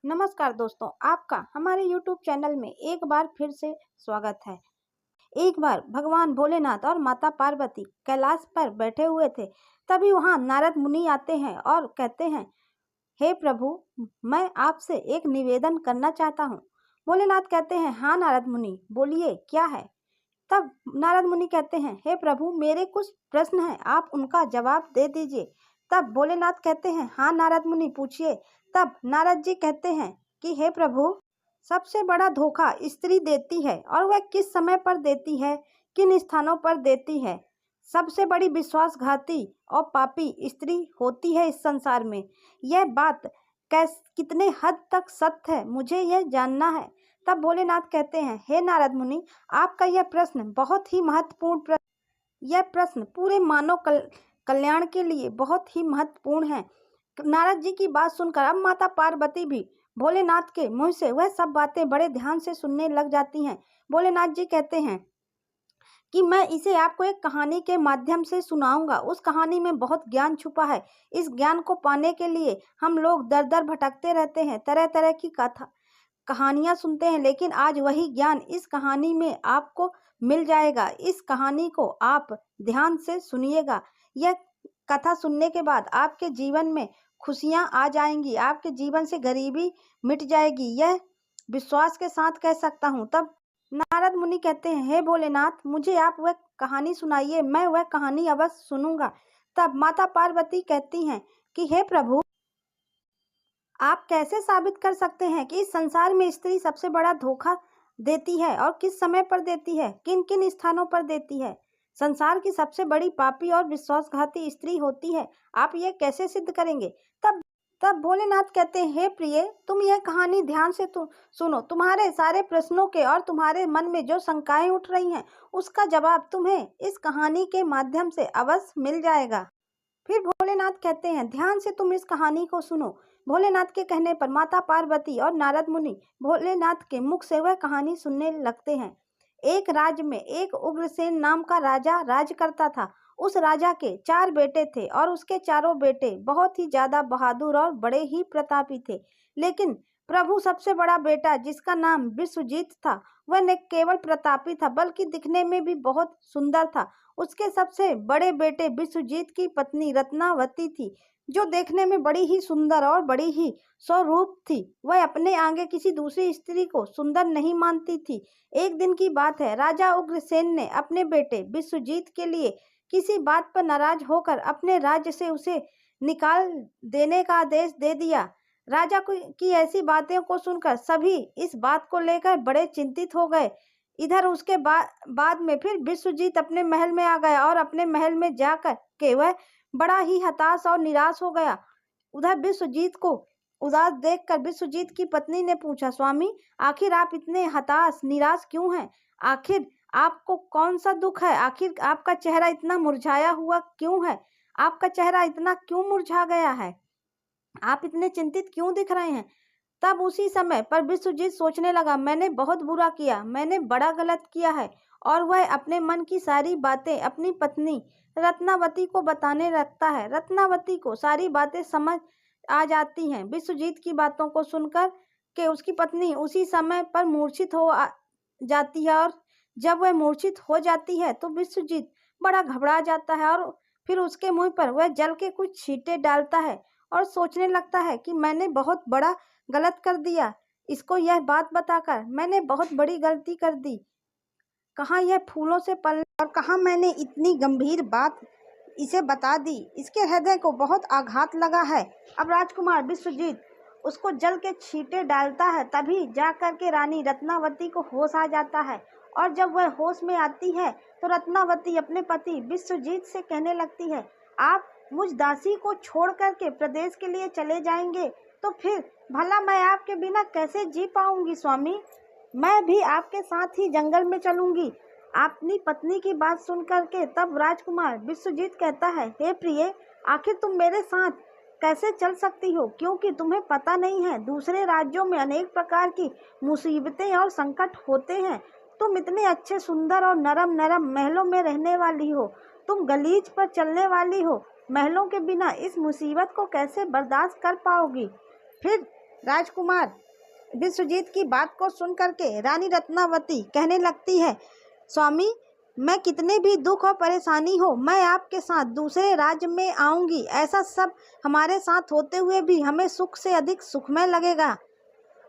नमस्कार दोस्तों, आपका हमारे YouTube चैनल में एक बार फिर से स्वागत है। एक बार भगवान भोलेनाथ और माता पार्वती कैलाश पर बैठे हुए थे। तभी वहां नारद मुनि आते हैं और कहते हैं, हे प्रभु, मैं आपसे एक निवेदन करना चाहता हूँ। भोलेनाथ कहते हैं, हाँ नारद मुनि, बोलिए क्या है। तब नारद मुनि कहते हैं, हे प्रभु, मेरे कुछ प्रश्न हैं, आप उनका जवाब दे दीजिए। तब भोलेनाथ कहते हैं, हाँ नारद मुनि, पूछिए। तब नारद जी कहते हैं कि हे प्रभु, सबसे बड़ा धोखा स्त्री देती है और वह किस समय पर देती है, किन स्थानों पर देती है। सबसे बड़ी विश्वासघाती और पापी स्त्री होती है इस संसार में। यह बात कितने हद तक सत्य है, मुझे यह जानना है। तब भोलेनाथ कहते हैं, हे नारद मुनि, आपका यह प्रश्न बहुत ही महत्वपूर्ण प्रश्न, यह प्रश्न पूरे मानव कल्याण के लिए बहुत ही महत्वपूर्ण है। नारद जी की बात सुनकर अब माता पार्वती भी भोलेनाथ के मुंह से वह सब बातें बड़े ध्यान से सुनने लग जाती हैं। भोलेनाथ जी कहते हैं कि मैं इसे आपको एक कहानी के माध्यम से सुनाऊंगा। उस कहानी में बहुत ज्ञान छुपा है। इस ज्ञान को पाने के लिए हम लोग दर दर भटकते रहते हैं, तरह तरह की कहानियां सुनते हैं, लेकिन आज वही ज्ञान इस कहानी में आपको मिल जाएगा। इस कहानी को आप ध्यान से सुनिएगा। यह कथा सुनने के बाद आपके जीवन में खुशियां आ जाएंगी, आपके जीवन से गरीबी मिट जाएगी, यह विश्वास के साथ कह सकता हूँ। तब नारद मुनि कहते हैं, हे भोलेनाथ, मुझे आप वह कहानी सुनाइए, मैं वह कहानी अवश्य सुनूंगा। तब माता पार्वती कहती हैं कि हे प्रभु, आप कैसे साबित कर सकते हैं कि इस संसार में स्त्री सबसे बड़ा धोखा देती है और किस समय पर देती है, किन किन स्थानों पर देती है। संसार की सबसे बड़ी पापी और विश्वासघाती स्त्री होती है, आप ये कैसे सिद्ध करेंगे। तब तब भोलेनाथ कहते हैं, हे प्रिय, तुम यह कहानी ध्यान से सुनो। तुम्हारे सारे प्रश्नों के और तुम्हारे मन में जो शंकाएं उठ रही हैं, उसका जवाब तुम्हें इस कहानी के माध्यम से अवश्य मिल जाएगा। फिर भोलेनाथ कहते हैं, ध्यान से तुम इस कहानी को सुनो। भोलेनाथ के कहने पर माता पार्वती और नारद मुनि भोलेनाथ के मुख से वह कहानी सुनने लगते हैं। एक राज्य में एक उग्रसेन नाम का राजा राज करता था। उस राजा के 4 बेटे थे और उसके चारों बेटे बहुत ही ज्यादा बहादुर और बड़े ही प्रतापी थे। लेकिन प्रभु सबसे बड़ा बेटा, जिसका नाम विश्वजीत था, वह न केवल प्रतापी था बल्कि दिखने में भी बहुत सुंदर था। उसके सबसे बड़े बेटे विश्वजीत की पत्नी रत्नावती थी, जो देखने में बड़ी ही सुंदर और बड़ी ही स्वरूप थी। वह अपने आगे किसी दूसरी स्त्री को सुंदर नहीं मानती थी। एक दिन की बात है, राजा उग्रसेन ने अपने बेटे विश्वजीत के लिए किसी बात पर नाराज होकर अपने राज्य से उसे निकाल देने का आदेश दे दिया। राजा की ऐसी बातें को सुनकर सभी इस बात को लेकर बड़े चिंतित हो गए। इधर उसके बाद में फिर विश्वजीत अपने महल में आ गया और अपने महल में जाकर के वह बड़ा ही हताश और निराश हो गया। उधर विश्वजीत को उदास देखकर विश्वजीत की पत्नी ने पूछा, स्वामी, आखिर आप इतने हताश निराश क्यों हैं? आखिर आपको कौन सा दुख है? आखिर आपका चेहरा इतना मुरझाया हुआ क्यों है? आपका चेहरा इतना क्यों मुरझा गया है? आप इतने चिंतित क्यों दिख रहे हैं? तब उसी समय पर विश्वजीत सोचने लगा, मैंने बहुत बुरा किया, मैंने बड़ा गलत किया है। और वह अपने मन की सारी बातें अपनी पत्नी रत्नावती को बताने लगता है। रत्नावती को सारी बातें समझ आ जाती हैं। विश्वजीत की बातों को सुनकर के उसकी पत्नी उसी समय पर मूर्छित हो जाती है और जब वह मूर्छित हो जाती है तो विश्वजीत बड़ा घबरा जाता है और फिर उसके मुंह पर वह जल के कुछ छींटे डालता है और सोचने लगता है कि मैंने बहुत बड़ा गलत कर दिया। इसको यह बात बताकर मैंने बहुत बड़ी गलती कर दी। कहाँ यह फूलों से पल और कहाँ मैंने इतनी गंभीर बात इसे बता दी। इसके हृदय को बहुत आघात लगा है। अब राजकुमार विश्वजीत उसको जल के छींटे डालता है। तभी जाकर के रानी रत्नावती को होश आ जाता है और जब वह होश में आती है तो रत्नावती अपने पति विश्वजीत से कहने लगती है, आप मुझ दासी को छोड़ करके प्रदेश के लिए चले जाएंगे तो फिर भला मैं आपके बिना कैसे जी पाऊंगी स्वामी? मैं भी आपके साथ ही जंगल में चलूंगी। अपनी पत्नी की बात सुन करके तब राजकुमार विश्वजीत कहता है, हे प्रिय, आखिर तुम मेरे साथ कैसे चल सकती हो? क्योंकि तुम्हें पता नहीं है, दूसरे राज्यों में अनेक प्रकार की मुसीबतें और संकट होते हैं। तुम इतने अच्छे, सुंदर और नरम नरम महलों में रहने वाली हो, तुम गलीच पर चलने वाली हो, महलों के बिना इस मुसीबत को कैसे बर्दाश्त कर पाओगी? फिर राजकुमार विश्वजीत की बात को सुन करके रानी रत्नावती कहने लगती है, स्वामी, मैं कितने भी दुख और परेशानी हो, मैं आपके साथ दूसरे राज्य में आऊंगी। ऐसा सब हमारे साथ होते हुए भी हमें सुख से अधिक सुखमय लगेगा।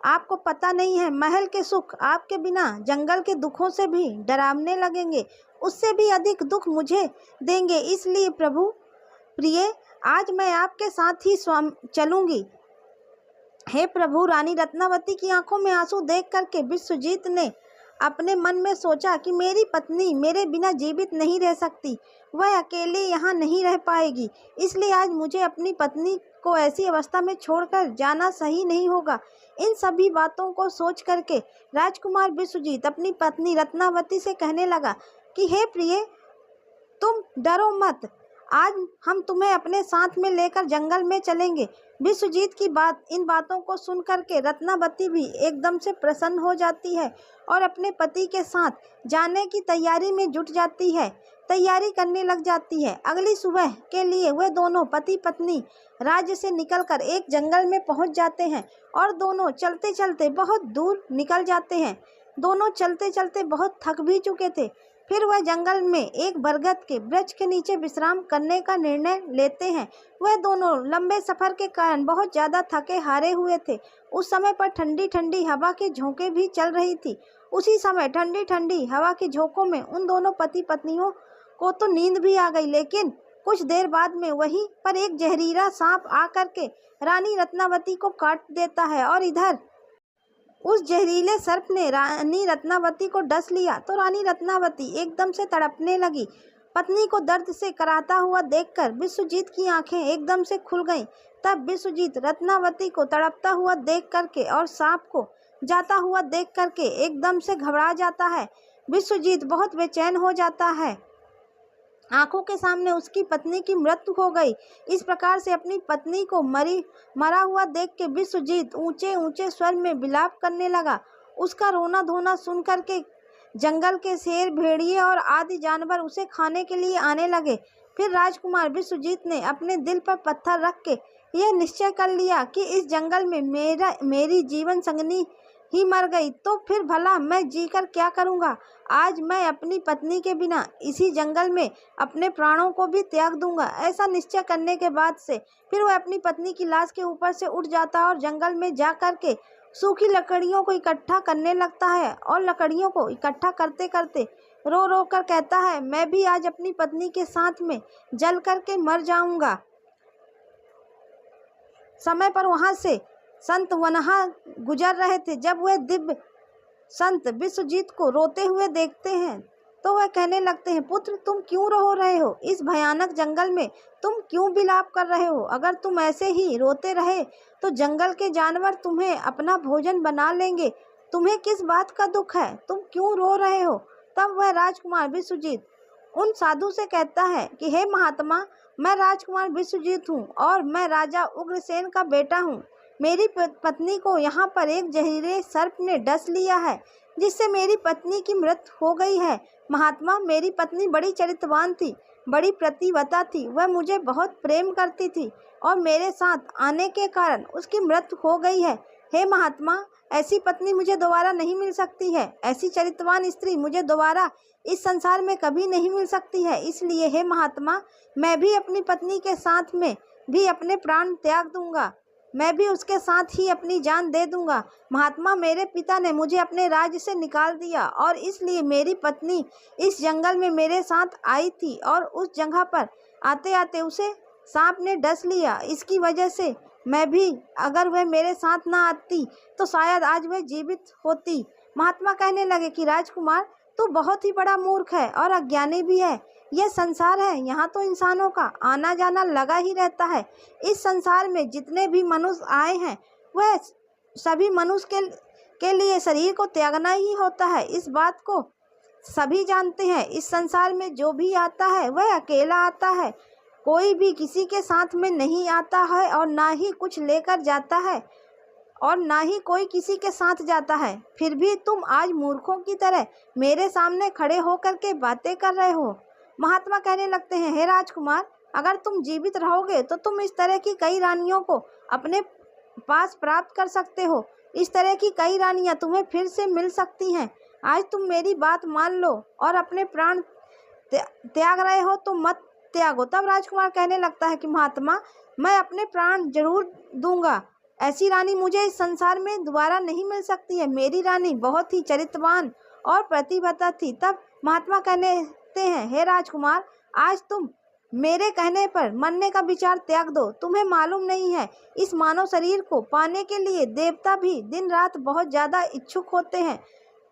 आपको पता नहीं है, महल के सुख आपके बिना जंगल के दुखों से भी डरावने लगेंगे, उससे भी अधिक दुख मुझे देंगे। इसलिए प्रभु प्रिय, आज मैं आपके साथ ही चलूंगी। हे प्रभु, रानी रत्नावती की आंखों में आंसू देख करके विश्वजीत ने अपने मन में सोचा कि मेरी पत्नी मेरे बिना जीवित नहीं रह सकती, वह अकेले यहाँ नहीं रह पाएगी, इसलिए आज मुझे अपनी पत्नी को ऐसी अवस्था में छोड़कर जाना सही नहीं होगा। इन सभी बातों को सोच करके राजकुमार विश्वजीत अपनी पत्नी रत्नावती से कहने लगा कि हे प्रिय, तुम डरो मत, आज हम तुम्हें अपने साथ में लेकर जंगल में चलेंगे। विश्वजीत की इन बातों को सुन करके रत्नावती भी एकदम से प्रसन्न हो जाती है और अपने पति के साथ जाने की तैयारी में जुट जाती है, तैयारी करने लग जाती है। अगली सुबह के लिए वे दोनों पति पत्नी राज्य से निकलकर एक जंगल में पहुंच जाते हैं और दोनों चलते चलते बहुत दूर निकल जाते हैं। दोनों चलते चलते बहुत थक भी चुके थे। फिर वह जंगल में एक बरगद के वृक्ष के नीचे विश्राम करने का निर्णय लेते हैं। वह दोनों लंबे सफर के कारण बहुत ज़्यादा थके हारे हुए थे। उस समय पर ठंडी ठंडी हवा के झोंके भी चल रही थी। उसी समय ठंडी ठंडी हवा के झोंकों में उन दोनों पति पत्नियों को तो नींद भी आ गई, लेकिन कुछ देर बाद में वहीं पर एक जहरीला सांप आकर के रानी रत्नावती को काट देता है और इधर उस जहरीले सर्प ने रानी रत्नावती को डस लिया तो रानी रत्नावती एकदम से तड़पने लगी। पत्नी को दर्द से कराता हुआ देखकर विश्वजीत की आंखें एकदम से खुल गईं। तब विश्वजीत रत्नावती को तड़पता हुआ देख करके और सांप को जाता हुआ देख करके एकदम से घबरा जाता है। विश्वजीत बहुत बेचैन हो जाता है। आंखों के सामने उसकी पत्नी की मृत्यु हो गई। इस प्रकार से अपनी पत्नी को मरा हुआ देख के विश्वजीत ऊंचे ऊंचे स्वर में विलाप करने लगा। उसका रोना धोना सुन करके जंगल के शेर, भेड़िए और आदि जानवर उसे खाने के लिए आने लगे। फिर राजकुमार विश्वजीत ने अपने दिल पर पत्थर रख के यह निश्चय कर लिया कि इस जंगल में मेरी जीवन संगनी ही मर गई तो फिर भला मैं जीकर क्या करूँगा। आज मैं अपनी पत्नी के बिना इसी जंगल में अपने प्राणों को भी त्याग दूंगा। ऐसा निश्चय करने के बाद से फिर वह अपनी पत्नी की लाश के ऊपर से उठ जाता है और जंगल में जा कर के सूखी लकड़ियों को इकट्ठा करने लगता है और लकड़ियों को इकट्ठा करते करते रो रो कर कहता है, मैं भी आज अपनी पत्नी के साथ में जल कर के मर जाऊंगा। समय पर वहाँ से संत वनहा गुजर रहे थे। जब वह दिव्य संत विश्वजीत को रोते हुए देखते हैं तो वह कहने लगते हैं, पुत्र, तुम क्यों रो रहे हो? इस भयानक जंगल में तुम क्यों विलाप कर रहे हो? अगर तुम ऐसे ही रोते रहे तो जंगल के जानवर तुम्हें अपना भोजन बना लेंगे। तुम्हें किस बात का दुख है? तुम क्यों रो रहे हो? तब वह राजकुमार विश्वजीत उन साधु से कहता है कि हे महात्मा, मैं राजकुमार विश्वजीत हूँ और मैं राजा उग्रसेन का बेटा हूँ। मेरी पत्नी को यहाँ पर एक जहरीले सर्प ने डस लिया है, जिससे मेरी पत्नी की मृत्यु हो गई है। महात्मा, मेरी पत्नी बड़ी चरित्रवान थी, बड़ी प्रतिवता थी। वह मुझे बहुत प्रेम करती थी और मेरे साथ आने के कारण उसकी मृत्यु हो गई है। हे महात्मा, ऐसी पत्नी मुझे दोबारा नहीं मिल सकती है। ऐसी चरित्रवान स्त्री मुझे दोबारा इस संसार में कभी नहीं मिल सकती है। इसलिए हे महात्मा, मैं भी अपनी पत्नी के साथ में भी अपने प्राण त्याग दूंगा। मैं भी उसके साथ ही अपनी जान दे दूंगा। महात्मा, मेरे पिता ने मुझे अपने राज्य से निकाल दिया और इसलिए मेरी पत्नी इस जंगल में मेरे साथ आई थी और उस जगह पर आते आते उसे सांप ने डस लिया। इसकी वजह से मैं भी, अगर वह मेरे साथ ना आती तो शायद आज वह जीवित होती। महात्मा कहने लगे कि राजकुमार, तू बहुत ही बड़ा मूर्ख है और अज्ञानी भी है। यह संसार है, यहाँ तो इंसानों का आना जाना लगा ही रहता है। इस संसार में जितने भी मनुष्य आए हैं वह सभी मनुष्य के लिए शरीर को त्यागना ही होता है। इस बात को सभी जानते हैं। इस संसार में जो भी आता है वह अकेला आता है, कोई भी किसी के साथ में नहीं आता है और ना ही कुछ लेकर जाता है और ना ही कोई किसी के साथ जाता है। फिर भी तुम आज मूर्खों की तरह मेरे सामने खड़े होकर के बातें कर रहे हो। महात्मा कहने लगते हैं, हे राजकुमार, अगर तुम जीवित रहोगे तो तुम इस तरह की कई रानियों को अपने पास प्राप्त कर सकते हो। इस तरह की कई रानियां तुम्हें फिर से मिल सकती हैं। आज तुम मेरी बात मान लो और अपने प्राण त्याग रहे हो तो मत त्यागो। तब राजकुमार कहने लगता है कि महात्मा, मैं अपने प्राण जरूर दूंगा। ऐसी रानी मुझे इस संसार में दोबारा नहीं मिल सकती है। मेरी रानी बहुत ही चरित्रवान और प्रतिभाता थी। तब महात्मा कहते हैं, हे राजकुमार, आज तुम मेरे कहने पर मरने का विचार त्याग दो। तुम्हें मालूम नहीं है, इस मानव शरीर को पाने के लिए देवता भी दिन रात बहुत ज्यादा इच्छुक होते हैं।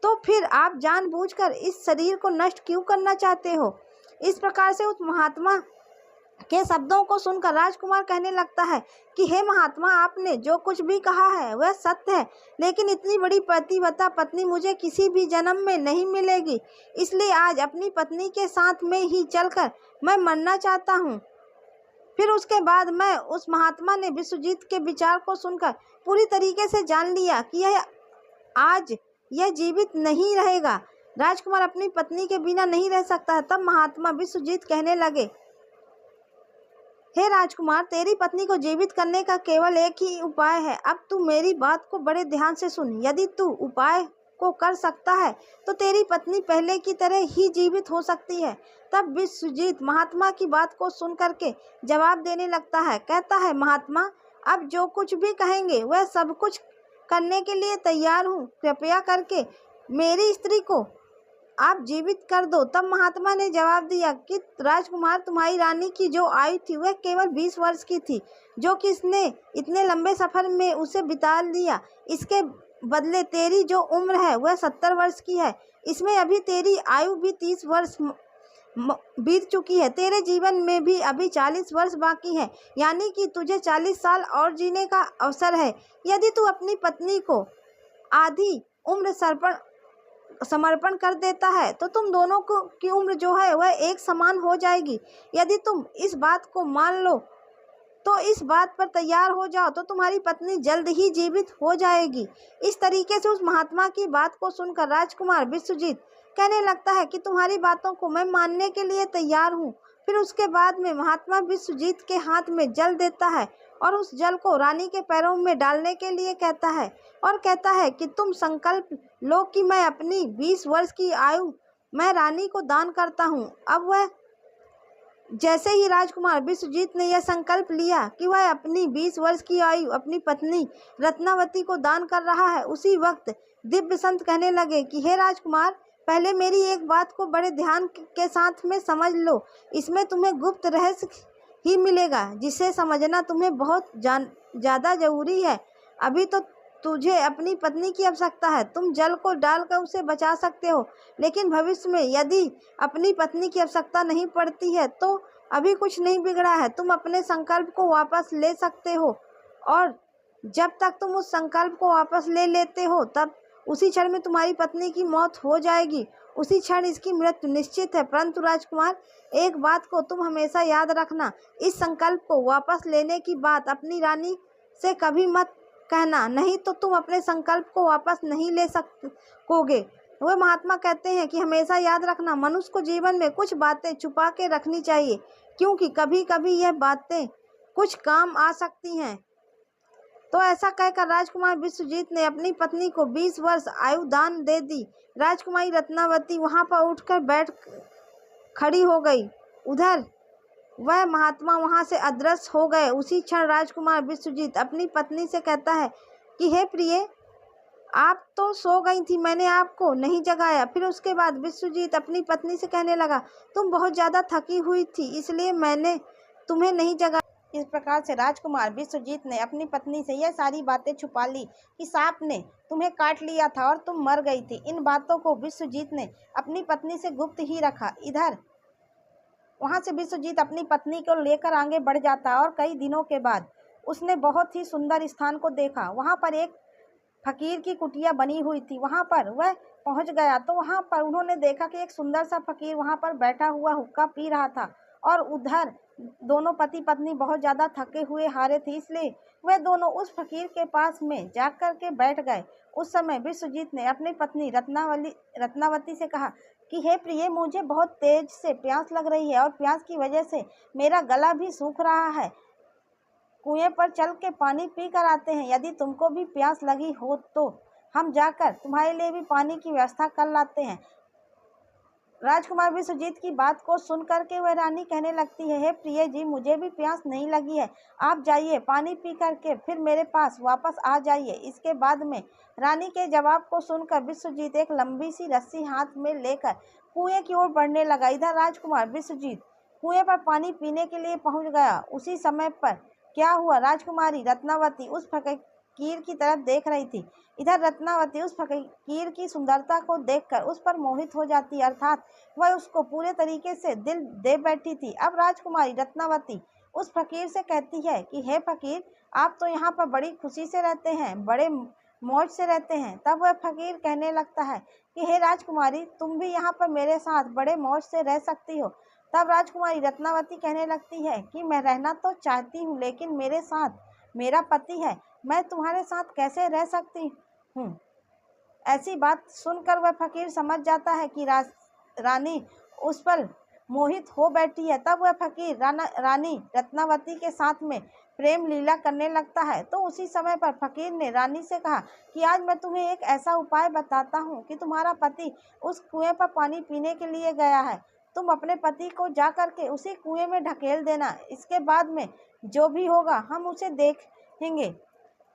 तो फिर आप जानबूझकर इस शरीर को नष्ट क्यों करना चाहते हो? इस प्रकार से उस महात्मा के शब्दों को सुनकर राजकुमार कहने लगता है कि हे महात्मा, आपने जो कुछ भी कहा है वह सत्य है, लेकिन इतनी बड़ी प्रतिव्रता पत्नी मुझे किसी भी जन्म में नहीं मिलेगी। इसलिए आज अपनी पत्नी के साथ में ही चलकर मैं मरना चाहता हूँ। फिर उसके बाद मैं उस महात्मा ने विश्वजीत के विचार को सुनकर पूरी तरीके से जान लिया कि यह जीवित नहीं रहेगा। राजकुमार अपनी पत्नी के बिना नहीं रह सकता है। तब महात्मा विश्वजीत कहने लगे, हे राजकुमार, तेरी पत्नी को जीवित करने का केवल एक ही उपाय है। अब तू मेरी बात को बड़े ध्यान से सुन। यदि तू उपाय को कर सकता है तो तेरी पत्नी पहले की तरह ही जीवित हो सकती है। तब विश्वजीत महात्मा की बात को सुन करके जवाब देने लगता है। कहता है, महात्मा, अब जो कुछ भी कहेंगे वह सब कुछ करने के लिए तैयार हूँ। कृपया करके मेरी स्त्री को आप जीवित कर दो। तब महात्मा ने जवाब दिया कि राजकुमार, तुम्हारी रानी की जो आयु थी वह केवल 20 वर्ष की थी, जो कि इसने इतने लंबे सफर में उसे बिता लिया। इसके बदले तेरी जो उम्र है वह 70 वर्ष की है। इसमें अभी तेरी आयु भी 30 वर्ष बीत चुकी है। तेरे जीवन में भी अभी 40 वर्ष बाकी है, यानी कि तुझे 40 साल और जीने का अवसर है। यदि तू अपनी पत्नी को आधी उम्र समर्पण कर देता है तो तुम दोनों की उम्र जो है वह एक समान हो जाएगी। यदि तुम इस बात को मान लो तो इस बात पर तैयार हो जाओ तो तुम्हारी पत्नी जल्द ही जीवित हो जाएगी। इस तरीके से उस महात्मा की बात को सुनकर राजकुमार विश्वजीत कहने लगता है कि तुम्हारी बातों को मैं मानने के लिए तैयार हूँ। फिर उसके बाद में महात्मा विश्वजीत के हाथ में जल देता है और उस जल को रानी के पैरों में डालने के लिए कहता है और कहता है कि तुम संकल्प लो कि मैं अपनी 20 वर्ष की आयु मैं रानी को दान करता हूँ। अब वह जैसे ही राजकुमार विश्वजीत ने यह संकल्प लिया कि वह अपनी 20 वर्ष की आयु अपनी पत्नी रत्नावती को दान कर रहा है, उसी वक्त दिव्य संत कहने लगे कि हे राजकुमार, पहले मेरी एक बात को बड़े ध्यान के साथ में समझ लो। इसमें तुम्हें गुप्त रहस्य ही मिलेगा जिसे समझना तुम्हें बहुत ज़्यादा जरूरी है। अभी तो तुझे अपनी पत्नी की आवश्यकता है। तुम जल को डालकर उसे बचा सकते हो, लेकिन भविष्य में यदि अपनी पत्नी की आवश्यकता नहीं पड़ती है तो अभी कुछ नहीं बिगड़ा है। तुम अपने संकल्प को वापस ले सकते हो और जब तक तुम उस संकल्प को वापस ले लेते हो तब उसी क्षण में तुम्हारी पत्नी की मौत हो जाएगी। उसी क्षण इसकी मृत्यु निश्चित है। परंतु राजकुमार, एक बात को तुम हमेशा याद रखना, इस संकल्प को वापस लेने की बात अपनी रानी से कभी मत कहना, नहीं तो तुम अपने संकल्प को वापस नहीं ले सकोगे। वह महात्मा कहते हैं कि हमेशा याद रखना, मनुष्य को जीवन में कुछ बातें छुपा के रखनी चाहिए, क्योंकि कभी कभी यह बातें कुछ काम आ सकती हैं। तो ऐसा कहकर राजकुमार विश्वजीत ने अपनी पत्नी को 20 वर्ष आयु दान दे दी। राजकुमारी रत्नावती वहां पर उठकर बैठ खड़ी हो गई। उधर वह महात्मा वहां से अदृश्य हो गए। उसी क्षण राजकुमार विश्वजीत अपनी पत्नी से कहता है कि हे प्रिय, आप तो सो गई थी, मैंने आपको नहीं जगाया। फिर उसके बाद विश्वजीत अपनी पत्नी से कहने लगा, तुम बहुत ज़्यादा थकी हुई थी, इसलिए मैंने तुम्हें नहीं जगाया। इस प्रकार से राजकुमार विश्वजीत ने अपनी पत्नी से यह सारी बातें छुपा ली कि सांप ने तुम्हें काट लिया था और तुम मर गई थी। इन बातों को विश्वजीत ने अपनी पत्नी से गुप्त ही रखा। इधर वहां से विश्वजीत अपनी पत्नी को लेकर आगे बढ़ जाता और कई दिनों के बाद उसने बहुत ही सुंदर स्थान को देखा। वहां पर एक फकीर की कुटिया बनी हुई थी। वहां पर वह पहुंच गया तो वहां पर उन्होंने देखा कि एक सुंदर सा फकीर वहां पर बैठा हुआ हुक्का पी रहा था और उधर दोनों पति पत्नी बहुत ज़्यादा थके हुए हारे थे, इसलिए वे दोनों उस फकीर के पास में जाकर के बैठ गए। उस समय विश्वजीत ने अपनी पत्नी रत्नावती से कहा कि हे प्रिय, मुझे बहुत तेज से प्यास लग रही है और प्यास की वजह से मेरा गला भी सूख रहा है। कुएं पर चल के पानी पी कर आते हैं। यदि तुमको भी प्यास लगी हो तो हम जाकर तुम्हारे लिए भी पानी की व्यवस्था कर लाते हैं। राजकुमार विश्वजीत की बात को सुन करके वह रानी कहने लगती है, हे प्रिय जी, मुझे भी प्यास नहीं लगी है, आप जाइए, पानी पी करके फिर मेरे पास वापस आ जाइए। इसके बाद में रानी के जवाब को सुनकर विश्वजीत एक लंबी सी रस्सी हाथ में लेकर कुएं की ओर बढ़ने लगा। इधर राजकुमार विश्वजीत कुएं पर पानी पीने के लिए पहुंच गया। उसी समय पर क्या हुआ, राजकुमारी रत्नावती उस फकीर की तरफ देख रही थी। इधर रत्नावती उस फकीर की सुंदरता को देखकर उस पर मोहित हो जाती, अर्थात वह उसको पूरे तरीके से दिल दे बैठी थी। अब राजकुमारी रत्नावती उस फकीर से कहती है कि हे फकीर, आप तो यहाँ पर बड़ी खुशी से रहते हैं, बड़े मौज से रहते हैं। तब वह फकीर कहने लगता है कि हे राजकुमारी, तुम भी यहाँ पर मेरे साथ बड़े मौज से रह सकती हो। तब राजकुमारी रत्नावती कहने लगती है कि मैं रहना तो चाहती हूँ, लेकिन मेरे साथ मेरा पति है, मैं तुम्हारे साथ कैसे रह सकती हूँ। ऐसी बात सुनकर वह फकीर समझ जाता है कि रानी उस पर मोहित हो बैठी है। तब वह फकीर रानी रत्नावती के साथ में प्रेम लीला करने लगता है। तो उसी समय पर फकीर ने रानी से कहा कि आज मैं तुम्हें एक ऐसा उपाय बताता हूँ कि तुम्हारा पति उस कुएं पर पानी पीने के लिए गया है, तुम अपने पति को जा करके उसी कुएं में ढकेल देना। इसके बाद में जो भी होगा हम उसे देखेंगे।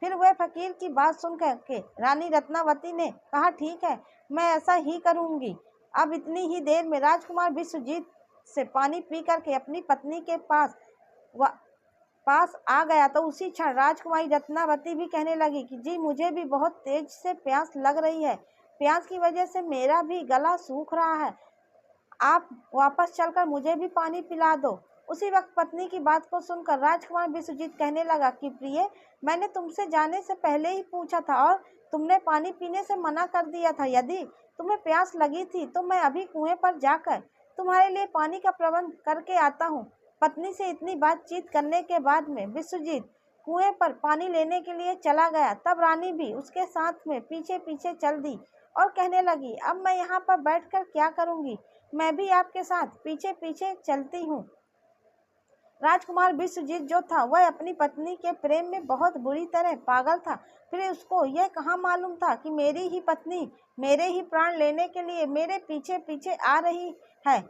फिर वह फकीर की बात सुन करके रानी रत्नावती ने कहा, ठीक है, मैं ऐसा ही करूंगी। अब इतनी ही देर में राजकुमार विश्वजीत से पानी पी करके अपनी पत्नी के पास आ गया। तो उसी क्षण राजकुमारी रत्नावती भी कहने लगी कि जी, मुझे भी बहुत तेज से प्यास लग रही है, प्यास की वजह से मेरा भी गला सूख रहा है, आप वापस चलकर मुझे भी पानी पिला दो। उसी वक्त पत्नी की बात को सुनकर राजकुमार विश्वजीत कहने लगा कि प्रिय, मैंने तुमसे जाने से पहले ही पूछा था और तुमने पानी पीने से मना कर दिया था। यदि तुम्हें प्यास लगी थी तो मैं अभी कुएं पर जाकर तुम्हारे लिए पानी का प्रबंध करके आता हूँ। पत्नी से इतनी बातचीत करने के बाद में विश्वजीत कुएं पर पानी लेने के लिए चला गया। तब रानी भी उसके साथ में पीछे पीछे चल दी और कहने लगी, अब मैं यहाँ पर बैठकर क्या करूँगी, मैं भी आपके साथ पीछे पीछे चलती हूँ। राजकुमार विश्वजीत जो था वह अपनी पत्नी के प्रेम में बहुत बुरी तरह पागल था। फिर उसको यह कहाँ मालूम था कि मेरी ही पत्नी मेरे ही प्राण लेने के लिए मेरे पीछे पीछे आ रही है।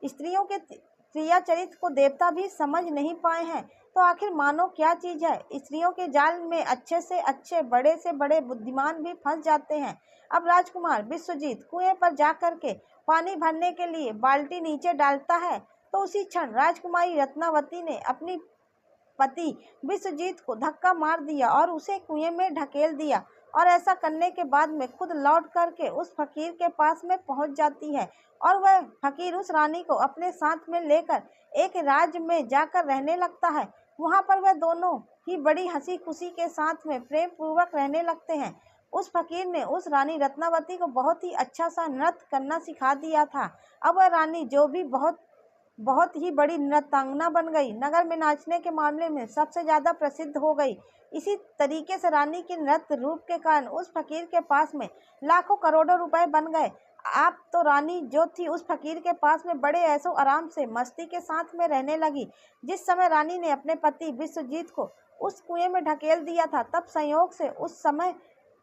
स्त्रियों के क्रिया चरित्र को देवता भी समझ नहीं पाए हैं, तो आखिर मानो क्या चीज है। स्त्रियों के जाल में अच्छे से अच्छे, बड़े से बड़े बुद्धिमान भी फंस जाते हैं। अब राजकुमार विश्वजीत कुएं पर जाकर के पानी भरने के लिए बाल्टी नीचे डालता है। तो उसी क्षण राजकुमारी रत्नावती ने अपनी पति विश्वजीत को धक्का मार दिया और उसे कुएं में ढकेल दिया। और ऐसा करने के बाद में खुद लौट करके उस फकीर के पास में पहुंच जाती है और वह फकीर उस रानी को अपने साथ में लेकर एक राज्य में जाकर रहने लगता है। वहां पर वह दोनों ही बड़ी हंसी खुशी के साथ में प्रेम पूर्वक रहने लगते हैं। उस फकीर ने उस रानी रत्नावती को बहुत ही अच्छा सा नृत्य करना सिखा दिया था। अब वह रानी जो भी बहुत ही बड़ी नृत्यांगना बन गई, नगर में नाचने के मामले में सबसे ज़्यादा प्रसिद्ध हो गई। इसी तरीके से रानी के नृत्य रूप के कारण उस फकीर के पास में लाखों करोड़ों रुपए बन गए। आप तो रानी जो थी उस फकीर के पास में बड़े ऐसो आराम से मस्ती के साथ में रहने लगी। जिस समय रानी ने अपने पति विश्वजीत को उस कुएं में ढकेल दिया था, तब संयोग से उस समय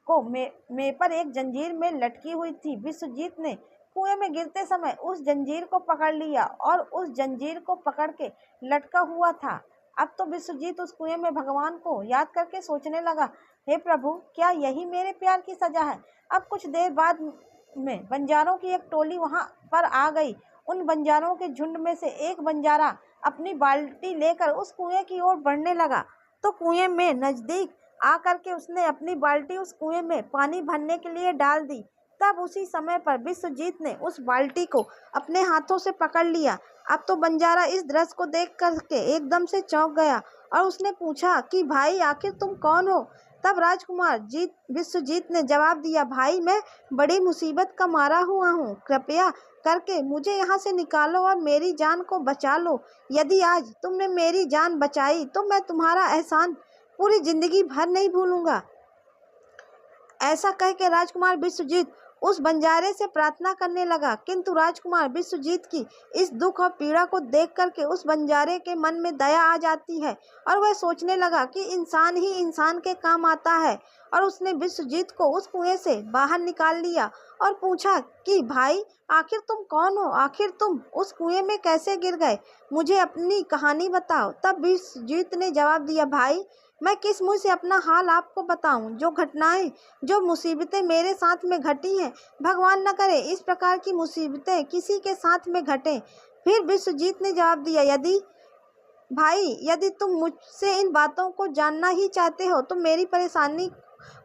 को मे पर एक जंजीर में लटकी हुई थी। विश्वजीत ने कुएं में गिरते समय उस जंजीर को पकड़ लिया और उस जंजीर को पकड़ के लटका हुआ था। अब तो विश्वजीत उस कुएं में भगवान को याद करके सोचने लगा, हे प्रभु, क्या यही मेरे प्यार की सजा है। अब कुछ देर बाद में बंजारों की एक टोली वहां पर आ गई। उन बंजारों के झुंड में से एक बंजारा अपनी बाल्टी लेकर उस कुएं की ओर बढ़ने लगा। तो कुएं में नजदीक आकर के उसने अपनी बाल्टी उस कुएं में पानी भरने के लिए डाल दी। तब उसी समय पर विश्वजीत ने उस बाल्टी को अपने हाथों से पकड़ लिया। अब तो बंजारा इस दृश्य को देख करके एकदम से चौंक गया और उसने पूछा कि भाई, आखिर तुम कौन हो। तब राजकुमार विश्वजीत ने जवाब दिया, भाई, मैं बड़ी मुसीबत का मारा हुआ हूँ, कृपया करके मुझे यहाँ से निकालो और मेरी जान को बचा लो। यदि आज तुमने मेरी जान बचाई तो मैं तुम्हारा एहसान पूरी जिंदगी भर नहीं भूलूंगा। ऐसा कह के राजकुमार विश्वजीत उस बंजारे से प्रार्थना करने लगा। किंतु राजकुमार विश्वजीत की इस दुख और पीड़ा को देख करके उस बंजारे के मन में दया आ जाती है और वह सोचने लगा कि इंसान ही इंसान के काम आता है। और उसने विश्वजीत को उस कुएं से बाहर निकाल लिया और पूछा कि भाई, आखिर तुम कौन हो? आखिर तुम उस कुएं में कैसे गिर गए? मुझे अपनी कहानी बताओ। तब विश्वजीत ने जवाब दिया, भाई, मैं किस मुंह से अपना हाल आपको बताऊं? जो घटनाएं, जो मुसीबतें मेरे साथ में घटी हैं, भगवान न करे इस प्रकार की मुसीबतें किसी के साथ में घटें। फिर विश्वजीत ने जवाब दिया, यदि तुम मुझसे इन बातों को जानना ही चाहते हो, तो मेरी परेशानी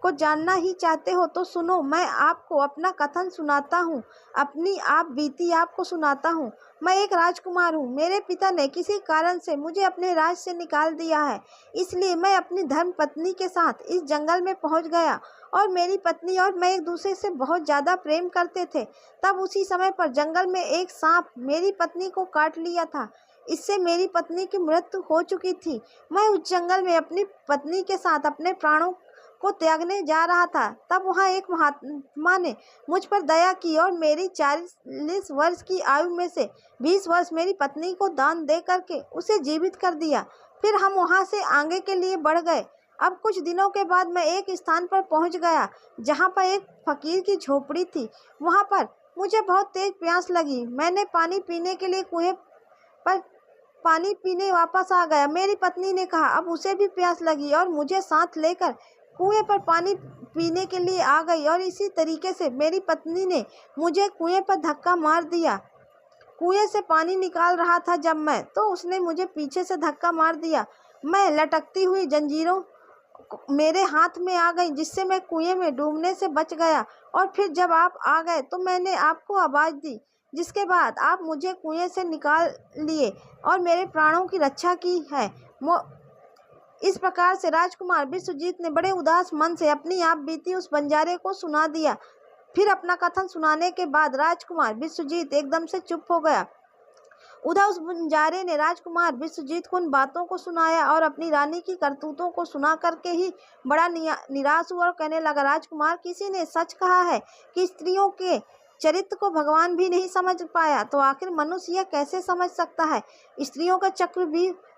को जानना ही चाहते हो, तो सुनो, मैं आपको अपना कथन सुनाता हूँ, अपनी आप बीती आपको सुनाता हूँ। मैं एक राजकुमार हूँ। मेरे पिता ने किसी कारण से मुझे अपने राज से निकाल दिया है, इसलिए मैं अपनी धर्म पत्नी के साथ इस जंगल में पहुँच गया और मेरी पत्नी और मैं एक दूसरे से बहुत ज़्यादा प्रेम करते थे। तब उसी समय पर जंगल में एक सांप मेरी पत्नी को काट लिया था। इससे मेरी पत्नी की मृत्यु हो चुकी थी। मैं उस जंगल में अपनी पत्नी के साथ अपने प्राणों को त्यागने जा रहा था। तब वहाँ एक महात्मा ने मुझ पर दया की और मेरी 40 वर्ष की आयु में से 20 वर्ष मेरी पत्नी को दान दे करके उसे जीवित कर दिया। फिर हम वहाँ से आगे के लिए बढ़ गए। अब कुछ दिनों के बाद मैं एक स्थान पर पहुँच गया जहाँ पर एक फकीर की झोपड़ी थी। वहाँ पर मुझे बहुत तेज प्यास लगी। मैंने पानी पीने के लिए कुएं पर पानी पीने वापस आ गया। मेरी पत्नी ने कहा अब उसे भी प्यास लगी और मुझे साथ लेकर कुएं पर पानी पीने के लिए आ गई। और इसी तरीके से मेरी पत्नी ने मुझे कुएं पर धक्का मार दिया। कुएं से पानी निकाल रहा था जब मैं, तो उसने मुझे पीछे से धक्का मार दिया। मैं लटकती हुई जंजीरों मेरे हाथ में आ गई, जिससे मैं कुएं में डूबने से बच गया। और फिर जब आप आ गए तो मैंने आपको आवाज़ दी, जिसके बाद आप मुझे कुएं से निकाल लिए और मेरे प्राणों की रक्षा की है। इस प्रकार से राजकुमार विश्वजीत ने बड़े उदास मन से अपनी आप बीती उस बंजारे को सुना दिया। फिर अपना कथन सुनाने के बाद राजकुमार विश्वजीत एकदम से चुप हो गया। उधर उस बंजारे ने राजकुमार विश्वजीत को उन बातों को सुनाया और अपनी रानी की करतूतों को सुना करके ही बड़ा निराश हुआ और कहने लगा, राजकुमार, किसी ने सच कहा है कि स्त्रियों के चरित्र को भगवान भी नहीं समझ पाया, तो आखिर मनुष्य यह कैसे समझ सकता है? स्त्रियों का चक्र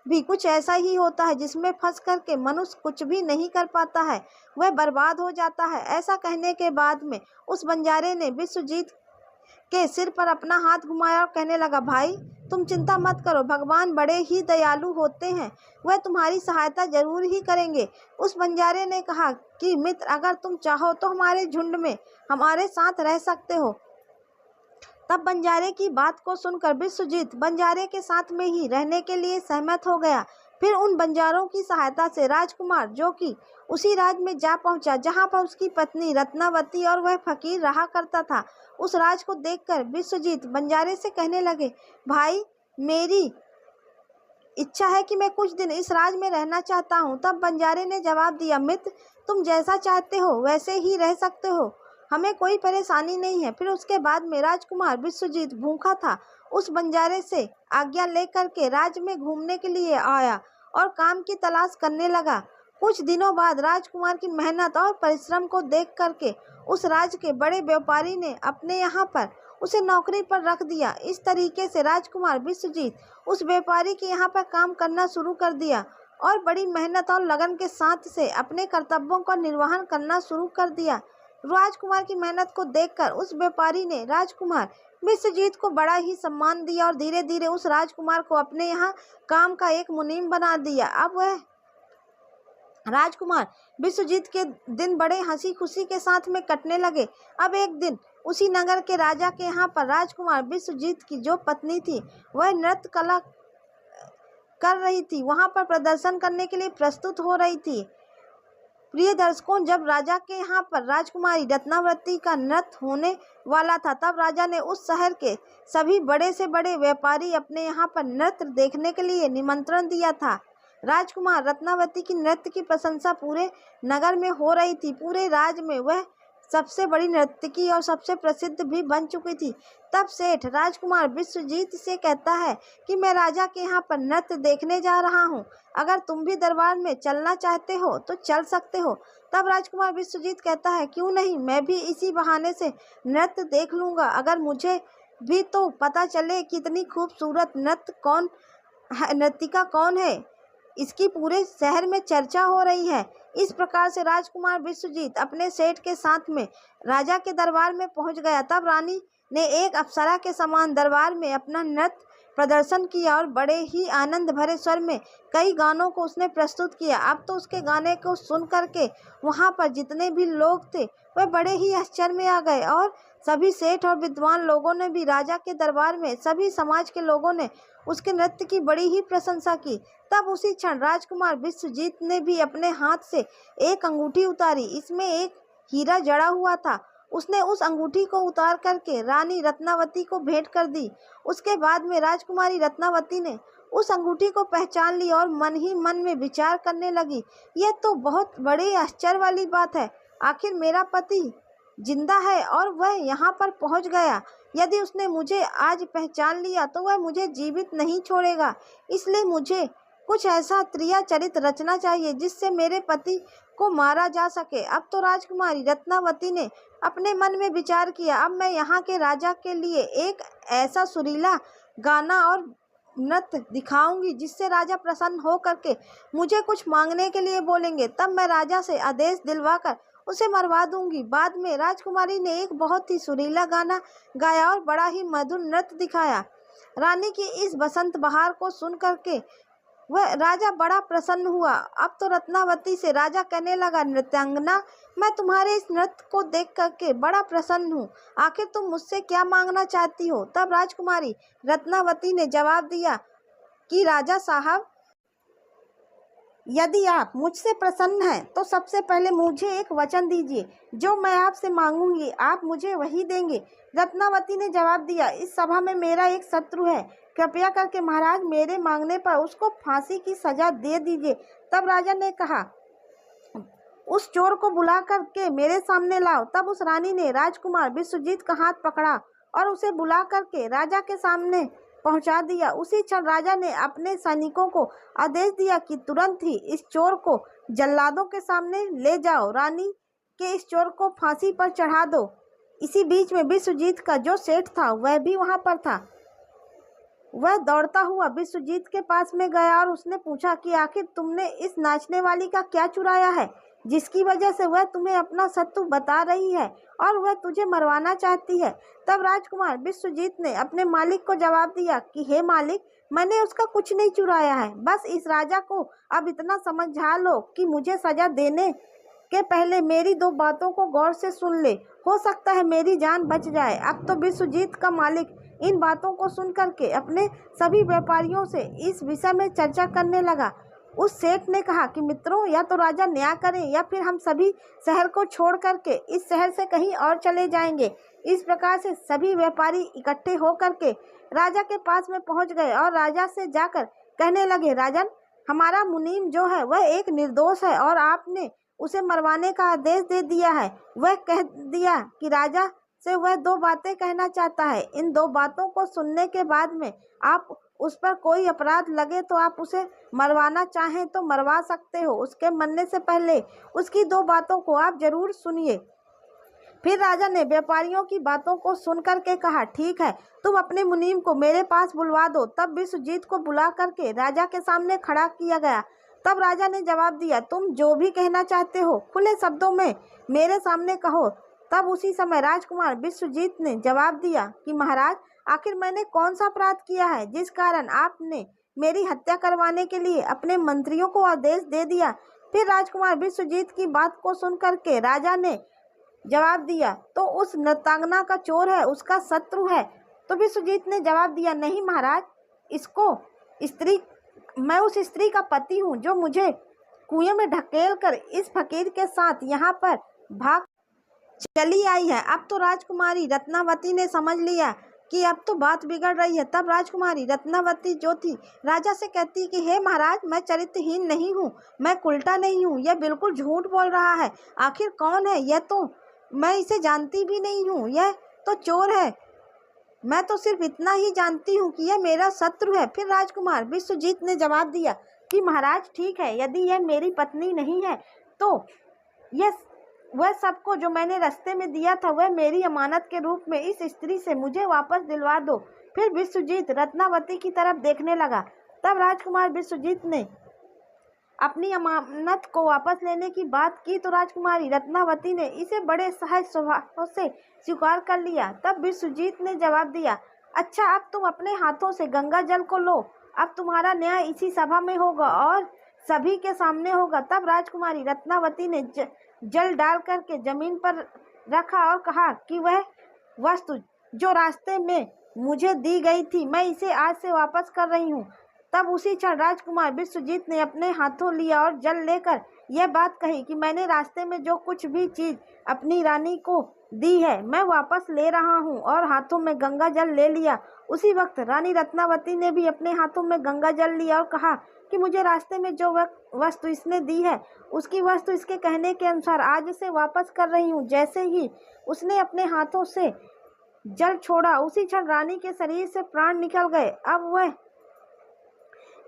भी कुछ ऐसा ही होता है, जिसमें फंस करके मनुष्य कुछ भी नहीं कर पाता है, वह बर्बाद हो जाता है। ऐसा कहने के बाद में उस बंजारे ने विश्वजीत के सिर पर अपना हाथ घुमाया और कहने लगा, भाई, तुम चिंता मत करो, भगवान बड़े ही दयालु होते हैं, वह तुम्हारी सहायता जरूर ही करेंगे। उस बंजारे ने कहा कि मित्र, अगर तुम चाहो तो हमारे झुंड में हमारे साथ रह सकते हो। तब बंजारे की बात को सुनकर विश्वजीत बंजारे के साथ में ही रहने के लिए सहमत हो गया। फिर उन बंजारों की सहायता से राजकुमार, जो कि उसी राज में जा पहुंचा जहां पर उसकी पत्नी रत्नावती और वह फकीर रहा करता था। उस राज को देखकर विश्वजीत बंजारे से कहने लगे, भाई, मेरी इच्छा है कि मैं कुछ दिन इस राज में रहना चाहता हूँ। तब बंजारे ने जवाब दिया, मित्र, तुम जैसा चाहते हो वैसे ही रह सकते हो, हमें कोई परेशानी नहीं है। फिर उसके बाद में राजकुमार विश्वजीत भूखा था, उस बंजारे से आज्ञा लेकर के राज्य में घूमने के लिए आया और काम की तलाश करने लगा। कुछ दिनों बाद राजकुमार की मेहनत और परिश्रम को देख करके उस राज्य के बड़े व्यापारी ने अपने यहाँ पर उसे नौकरी पर रख दिया। इस तरीके से राजकुमार विश्वजीत उस व्यापारी के यहाँ पर काम करना शुरू कर दिया और बड़ी मेहनत और लगन के साथ से अपने कर्तव्यों का निर्वहन करना शुरू कर दिया। राजकुमार की मेहनत को देखकर उस व्यापारी ने राजकुमार विश्वजीत को बड़ा ही सम्मान दिया और धीरे धीरे उस राजकुमार को अपने यहाँ काम का एक मुनीम बना दिया। अब वह राजकुमार विश्वजीत के दिन बड़े हंसी खुशी के साथ में कटने लगे। अब एक दिन उसी नगर के राजा के यहाँ पर राजकुमार विश्वजीत की जो पत्नी थी, वह नृत्य कला कर रही थी, वहाँ पर प्रदर्शन करने के लिए प्रस्तुत हो रही थी। प्रिय दर्शकों, जब राजा के यहाँ पर राजकुमारी रत्नावती का नृत्य होने वाला था, तब राजा ने उस शहर के सभी बड़े से बड़े व्यापारी अपने यहाँ पर नृत्य देखने के लिए निमंत्रण दिया था। राजकुमार रत्नावती की नृत्य की प्रशंसा पूरे नगर में हो रही थी। पूरे राज्य में वह सबसे बड़ी नर्तकी और सबसे प्रसिद्ध भी बन चुकी थी। तब सेठ राजकुमार विश्वजीत से कहता है कि मैं राजा के यहाँ पर नृत्य देखने जा रहा हूँ, अगर तुम भी दरबार में चलना चाहते हो तो चल सकते हो। तब राजकुमार विश्वजीत कहता है, क्यों नहीं, मैं भी इसी बहाने से नृत्य देख लूँगा, अगर मुझे भी तो पता चले कि इतनी खूबसूरत नर्तिका कौन है, इसकी पूरे शहर में चर्चा हो रही है। इस प्रकार से राजकुमार विश्वजीत अपने सेठ के साथ में राजा के दरबार में पहुंच गया। तब रानी ने एक अप्सरा के समान दरबार में अपना नृत्य प्रदर्शन किया और बड़े ही आनंद भरे स्वर में कई गानों को उसने प्रस्तुत किया। अब तो उसके गाने को सुन करके वहाँ पर जितने भी लोग थे वह बड़े ही आश्चर्य में आ गए और सभी सेठ और विद्वान लोगों ने भी राजा के दरबार में सभी समाज के लोगों ने उसके नृत्य की बड़ी ही प्रशंसा की। तब उसी क्षण राजकुमार विश्वजीत ने भी अपने हाथ से एक अंगूठी उतारी, इसमें एक हीरा जड़ा हुआ था। उसने उस अंगूठी को उतार करके रानी रत्नावती को भेंट कर दी। उसके बाद में राजकुमारी रत्नावती ने उस अंगूठी को पहचान ली और मन ही मन में विचार करने लगी, यह तो बहुत बड़े आश्चर्य वाली बात है, आखिर मेरा पति जिंदा है और वह यहाँ पर पहुँच गया। यदि उसने मुझे आज पहचान लिया तो वह मुझे जीवित नहीं छोड़ेगा, इसलिए मुझे कुछ ऐसा त्रिया चरित्र रचना चाहिए जिससे मेरे पति को मारा जा सके। अब तो राजकुमारी रत्नावती ने अपने मन में विचार किया, अब मैं यहाँ के राजा के लिए एक ऐसा सुरीला गाना और नृत्य दिखाऊंगी जिससे राजा प्रसन्न हो करके मुझे कुछ मांगने के लिए बोलेंगे, तब मैं राजा से आदेश दिलवाकर उसे मरवा दूंगी। बाद में राजकुमारी ने एक बहुत ही सुरीला गाना गाया और बड़ा ही मधुर नृत्य दिखाया। रानी की इस बसंत बहार को सुन करके वह राजा बड़ा प्रसन्न हुआ। अब तो रत्नावती से राजा कहने लगा, नृत्यांगना, मैं तुम्हारे इस नृत्य को देख करके बड़ा प्रसन्न हूँ, आखिर तुम मुझसे क्या मांगना चाहती हो। तब राजकुमारी रत्नावती ने जवाब दिया कि राजा साहब, यदि आप मुझसे प्रसन्न हैं तो सबसे पहले मुझे एक वचन दीजिए, जो मैं आपसे मांगूंगी आप मुझे वही देंगे। रत्नावती ने जवाब दिया, इस सभा में मेरा एक शत्रु है, कृपया करके महाराज मेरे मांगने पर उसको फांसी की सजा दे दीजिए। तब राजा ने कहा, उस चोर को बुला करके मेरे सामने लाओ। तब उस रानी ने राजकुमार विश्वजीत का हाथ पकड़ा और उसे बुला करके राजा के सामने पहुंचा दिया। उसी क्षण राजा ने अपने सैनिकों को आदेश दिया कि तुरंत ही इस चोर को जल्लादों के सामने ले जाओ, रानी के इस चोर को फांसी पर चढ़ा दो। इसी बीच में विश्वजीत का जो सेठ था वह भी वहां पर था। वह दौड़ता हुआ विश्वजीत के पास में गया और उसने पूछा कि आखिर तुमने इस नाचने वाली का क्या चुराया है, जिसकी वजह से वह तुम्हें अपना शत्रु बता रही है और वह तुझे मरवाना चाहती है। तब राजकुमार विश्वजीत ने अपने मालिक को जवाब दिया कि हे मालिक, मैंने उसका कुछ नहीं चुराया है, बस इस राजा को अब इतना समझा लो कि मुझे सजा देने के पहले मेरी दो बातों को गौर से सुन ले, हो सकता है मेरी जान बच जाए। अब तो विश्वजीत का मालिक इन बातों को सुन करके अपने सभी व्यापारियों से इस विषय में चर्चा करने लगा। उस सेठ ने कहा कि मित्रों, या तो राजा न्याय करें या फिर हम सभी शहर को छोड़ करके इस शहर से कहीं और चले जाएंगे। इस प्रकार से सभी व्यापारी इकट्ठे होकर के राजा के पास में पहुंच गए और राजा से जाकर कहने लगे, राजन, हमारा मुनीम जो है वह एक निर्दोष है और आपने उसे मरवाने का आदेश दे दिया है। वह कह दिया कि राजा से वह दो बातें कहना चाहता है। इन दो बातों को सुनने के बाद में आप उस पर कोई अपराध लगे तो आप उसे मरवाना चाहें तो मरवा सकते हो, उसके मरने से पहले उसकी दो बातों को आप जरूर सुनिए। फिर राजा ने व्यापारियों की बातों को सुन करके कहा, ठीक है, तुम अपने मुनीम को मेरे पास बुलवा दो। तब विश्वजीत को बुला करके राजा के सामने खड़ा किया गया। तब राजा ने जवाब दिया, तुम जो भी कहना चाहते हो खुले शब्दों में मेरे सामने कहो। तब उसी समय राजकुमार विश्वजीत ने जवाब दिया कि महाराज, आखिर मैंने कौन सा अपराध किया है जिस कारण आपने मेरी हत्या करवाने के लिए अपने मंत्रियों को आदेश दे दिया। फिर राजकुमार विश्वजीत की बात को सुनकर के राजा ने जवाब दिया, तो उस नृत्यांगना का चोर है, उसका शत्रु है। तो विश्वजीत ने जवाब दिया, नहीं महाराज, मैं उस स्त्री का पति हूँ जो मुझे कुएं में ढकेल कर इस फकीर के साथ यहाँ पर भाग चली आई है। अब तो राजकुमारी रत्नावती ने समझ लिया कि अब तो बात बिगड़ रही है। तब राजकुमारी रत्नावती जो थी राजा से कहती कि हे महाराज, मैं चरित्रहीन नहीं हूँ, मैं कुलटा नहीं हूँ, यह बिल्कुल झूठ बोल रहा है, आखिर कौन है, यह तो मैं इसे जानती भी नहीं हूँ, यह तो चोर है। मैं तो सिर्फ इतना ही जानती हूँ कि यह मेरा शत्रु है। फिर राजकुमार विश्वजीत ने जवाब दिया कि महाराज ठीक है, यदि यह मेरी पत्नी नहीं है तो यह वह सबको जो मैंने रास्ते में दिया था वह मेरी अमानत के रूप में इस स्त्री से मुझे वापस दिलवा दो। फिर विश्वजीत रत्नावती की तरफ देखने लगा। तब राजकुमार विश्वजीत ने अपनी अमानत को वापस लेने की बात की तो राजकुमारी रत्नावती ने इसे बड़े सहज स्वभाव से स्वीकार कर लिया। तब विश्वजीत ने जवाब दिया, अच्छा अब तुम अपने हाथों से गंगा जल को लो, अब तुम्हारा न्याय इसी सभा में होगा और सभी के सामने होगा। तब राजकुमारी रत्नावती ने जल डाल करके जमीन पर रखा और कहा कि वह वस्तु जो रास्ते में मुझे दी गई थी मैं इसे आज से वापस कर रही हूँ। तब उसी क्षण राजकुमार विश्वजीत ने अपने हाथों लिया और जल लेकर यह बात कही कि मैंने रास्ते में जो कुछ भी चीज अपनी रानी को दी है मैं वापस ले रहा हूँ, और हाथों में गंगा जल ले लिया। उसी वक्त रानी रत्नावती ने भी अपने हाथों में गंगा जल लिया और कहा कि मुझे रास्ते में जो वस्तु इसने दी है उसकी वस्तु इसके कहने के अनुसार आज इसे वापस कर रही हूँ। जैसे ही उसने अपने हाथों से जल छोड़ा उसी क्षण रानी के शरीर से प्राण निकल गए। अब वह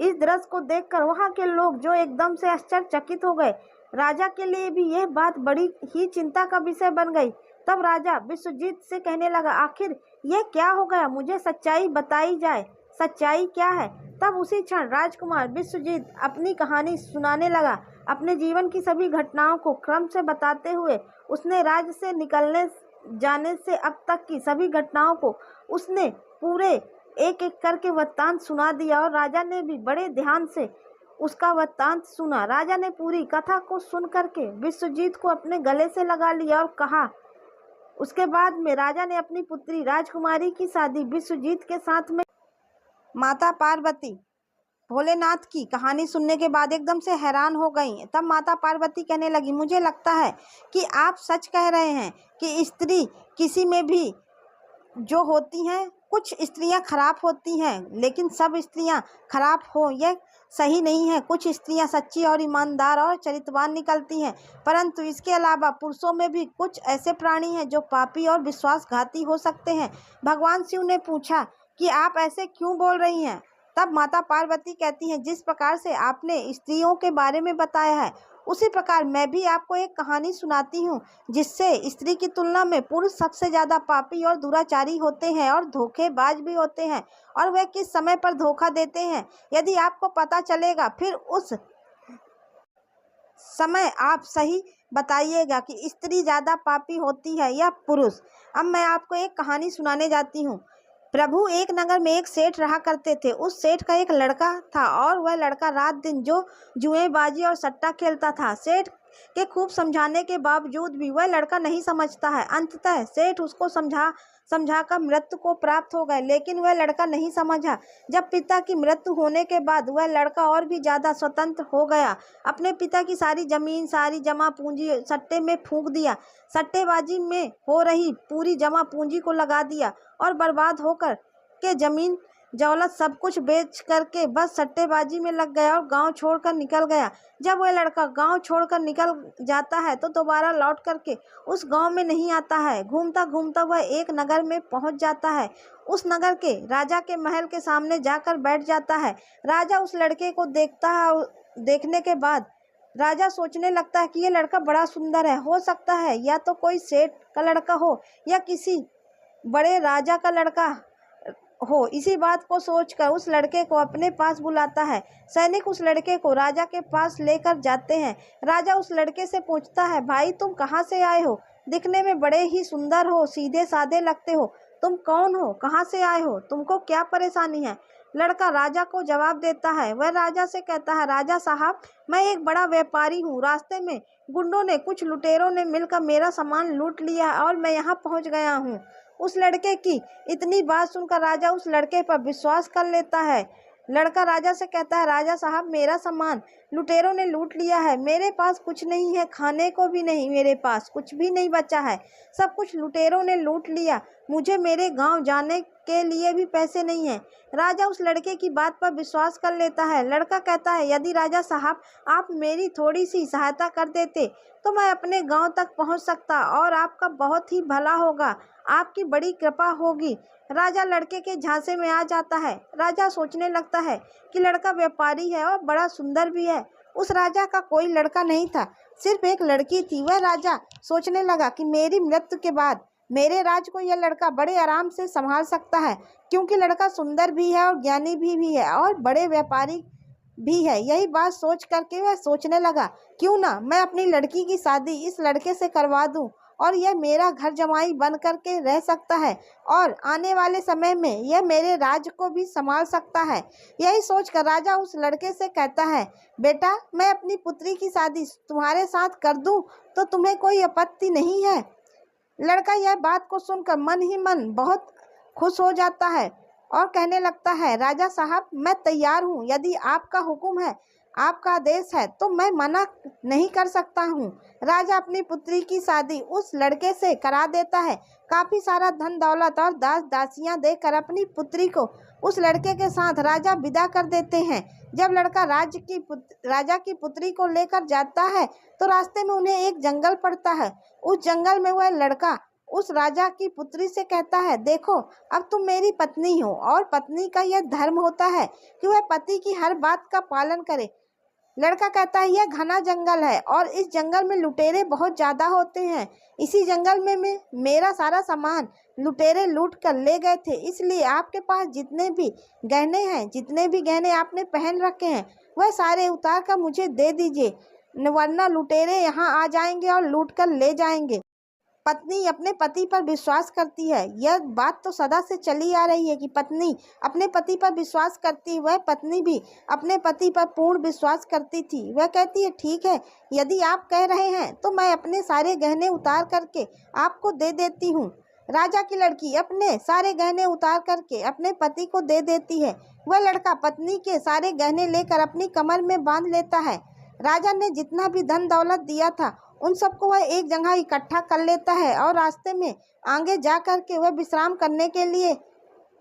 इस दृश्य को देखकर वहां के लोग जो एकदम से आश्चर्यचकित हो गए। राजा के लिए भी यह बात बड़ी ही चिंता का विषय बन गई। तब राजा विश्वजीत से कहने लगा, आखिर यह क्या हो गया, मुझे सच्चाई बताई जाए, सच्चाई क्या है। तब उसी क्षण राजकुमार विश्वजीत अपनी कहानी सुनाने लगा। अपने जीवन की सभी घटनाओं को क्रम से बताते हुए उसने राज्य से निकलने जाने से अब तक की सभी घटनाओं को उसने पूरे एक एक करके वृत्तांत सुना दिया और राजा ने भी बड़े ध्यान से उसका वृत्तांत सुना। राजा ने पूरी कथा को सुन करके विश्वजीत को अपने गले से लगा लिया और कहा। उसके बाद में राजा ने अपनी पुत्री राजकुमारी की शादी विश्वजीत के साथ में माता पार्वती भोलेनाथ की कहानी सुनने के बाद एकदम से हैरान हो गई। तब माता पार्वती कहने लगी, मुझे लगता है कि आप सच कह रहे हैं कि स्त्री किसी में भी जो होती हैं, कुछ स्त्रियां खराब होती हैं लेकिन सब स्त्रियां खराब हो यह सही नहीं है। कुछ स्त्रियां सच्ची और ईमानदार और चरित्रवान निकलती हैं, परंतु इसके अलावा पुरुषों में भी कुछ ऐसे प्राणी हैं जो पापी और विश्वासघाती हो सकते हैं। भगवान शिव ने पूछा कि आप ऐसे क्यों बोल रही हैं। तब माता पार्वती कहती हैं, जिस प्रकार से आपने स्त्रियों के बारे में बताया है उसी प्रकार मैं भी आपको एक कहानी सुनाती हूँ जिससे स्त्री की तुलना में पुरुष सबसे ज़्यादा पापी और दुराचारी होते हैं और धोखेबाज भी होते हैं, और वे किस समय पर धोखा देते हैं यदि आपको पता चलेगा फिर उस समय आप सही बताइएगा कि स्त्री ज़्यादा पापी होती है या पुरुष। अब मैं आपको एक कहानी सुनाने जाती हूँ। प्रभु, एक नगर में एक सेठ रहा करते थे। उस सेठ का एक लड़का था और वह लड़का रात दिन जो जुएबाजी और सट्टा खेलता था। सेठ के खूब समझाने के बावजूद भी वह लड़का नहीं समझता है। अंततः सेठ उसको समझाकर मृत्यु को प्राप्त हो गए, लेकिन वह लड़का नहीं समझा। जब पिता की मृत्यु होने के बाद वह लड़का और भी ज़्यादा स्वतंत्र हो गया। अपने पिता की सारी जमीन, सारी जमा पूंजी सट्टे में फूंक दिया। सट्टेबाजी में हो रही पूरी जमा पूंजी को लगा दिया और बर्बाद होकर के जमीन दौलत सब कुछ बेच करके बस सट्टेबाजी में लग गया और गांव छोड़कर निकल गया। जब वह लड़का गांव छोड़कर निकल जाता है तो दोबारा लौट करके उस गांव में नहीं आता है। घूमता घूमता वह एक नगर में पहुंच जाता है। उस नगर के राजा के महल के सामने जाकर बैठ जाता है। राजा उस लड़के को देखता है। देखने के बाद राजा सोचने लगता है कि यह लड़का बड़ा सुंदर है, हो सकता है या तो कोई सेठ का लड़का हो या किसी बड़े राजा का लड़का हो। इसी बात को सोचकर उस लड़के को अपने पास बुलाता है। सैनिक उस लड़के को राजा के पास लेकर जाते हैं। राजा उस लड़के से पूछता है, भाई तुम कहाँ से आए हो? दिखने में बड़े ही सुंदर हो, सीधे साधे लगते हो। तुम कौन हो? कहाँ से आए हो? तुमको क्या परेशानी है? लड़का राजा को जवाब देता है। वह राजा से कहता है, राजा साहब, मैं एक बड़ा व्यापारी हूँ। रास्ते में गुंडों ने, कुछ लुटेरों ने मिलकर मेरा सामान लूट लिया और मैं यहाँ पहुँच गया हूँ। उस लड़के की इतनी बात सुनकर राजा उस लड़के पर विश्वास कर लेता है। लड़का राजा से कहता है, राजा साहब, मेरा सामान लुटेरों ने लूट लिया है। मेरे पास कुछ नहीं है, खाने को भी नहीं, मेरे पास कुछ भी नहीं बचा है, सब कुछ लुटेरों ने लूट लिया। मुझे मेरे गांव जाने के लिए भी पैसे नहीं हैं। राजा उस लड़के की बात पर विश्वास कर लेता है। लड़का कहता है, यदि राजा साहब आप मेरी थोड़ी सी सहायता कर देते तो मैं अपने गांव तक पहुंच सकता और आपका बहुत ही भला होगा, आपकी बड़ी कृपा होगी। राजा लड़के के झांसे में आ जाता है। राजा सोचने लगता है कि लड़का व्यापारी है और बड़ा सुंदर भी है। उस राजा का कोई लड़का नहीं था, सिर्फ एक लड़की थी। वह राजा सोचने लगा कि मेरी मृत्यु के बाद मेरे राज को यह लड़का बड़े आराम से संभाल सकता है, क्योंकि लड़का सुंदर भी है और ज्ञानी भी है और बड़े व्यापारी भी है। यही बात सोच करके वह सोचने लगा, क्यों ना मैं अपनी लड़की की शादी इस लड़के से करवा दूं और यह मेरा घर जमाई बन करके रह सकता है और आने वाले समय में यह मेरे राज्य को भी संभाल सकता है। यही सोचकर राजा उस लड़के से कहता है, बेटा मैं अपनी पुत्री की शादी तुम्हारे साथ कर दूं तो तुम्हें कोई आपत्ति नहीं है। लड़का यह बात को सुनकर मन ही मन बहुत खुश हो जाता है और कहने लगता है, राजा साहब मैं तैयार हूँ, यदि आपका हुक्म है, आपका आदेश है तो मैं मना नहीं कर सकता हूँ। राजा अपनी पुत्री की शादी उस लड़के से करा देता है। काफ़ी सारा धन दौलत और दास दासियाँ देकर अपनी पुत्री को उस लड़के के साथ राजा विदा कर देते हैं। जब लड़का राजा की पुत्री को लेकर जाता है तो रास्ते में उन्हें एक जंगल पड़ता है। उस जंगल में वह लड़का उस राजा की पुत्री से कहता है, देखो अब तुम मेरी पत्नी हो और पत्नी का यह धर्म होता है कि वह पति की हर बात का पालन करे। लड़का कहता है, यह घना जंगल है और इस जंगल में लुटेरे बहुत ज़्यादा होते हैं। इसी जंगल में मेरा सारा सामान लुटेरे लूट कर ले गए थे, इसलिए आपके पास जितने भी गहने आपने पहन रखे हैं वह सारे उतार कर मुझे दे दीजिए, वरना लुटेरे यहाँ आ जाएंगे और लूट कर ले जाएंगे। पत्नी अपने पति पर विश्वास करती है। यह बात तो सदा से चली आ रही है कि पत्नी अपने पति पर विश्वास करती है। वह पत्नी भी अपने पति पर पूर्ण विश्वास करती थी। वह कहती है, ठीक है, यदि आप कह रहे हैं तो मैं अपने सारे गहने उतार करके आपको दे देती हूँ। राजा की लड़की अपने सारे गहने उतार करके अपने पति को दे देती है। वह लड़का पत्नी के सारे गहने लेकर अपनी कमर में बांध लेता है। राजा ने जितना भी धन दौलत दिया था उन सबको वह एक जगह इकट्ठा कर लेता है और रास्ते में आगे जा कर के वह विश्राम करने के लिए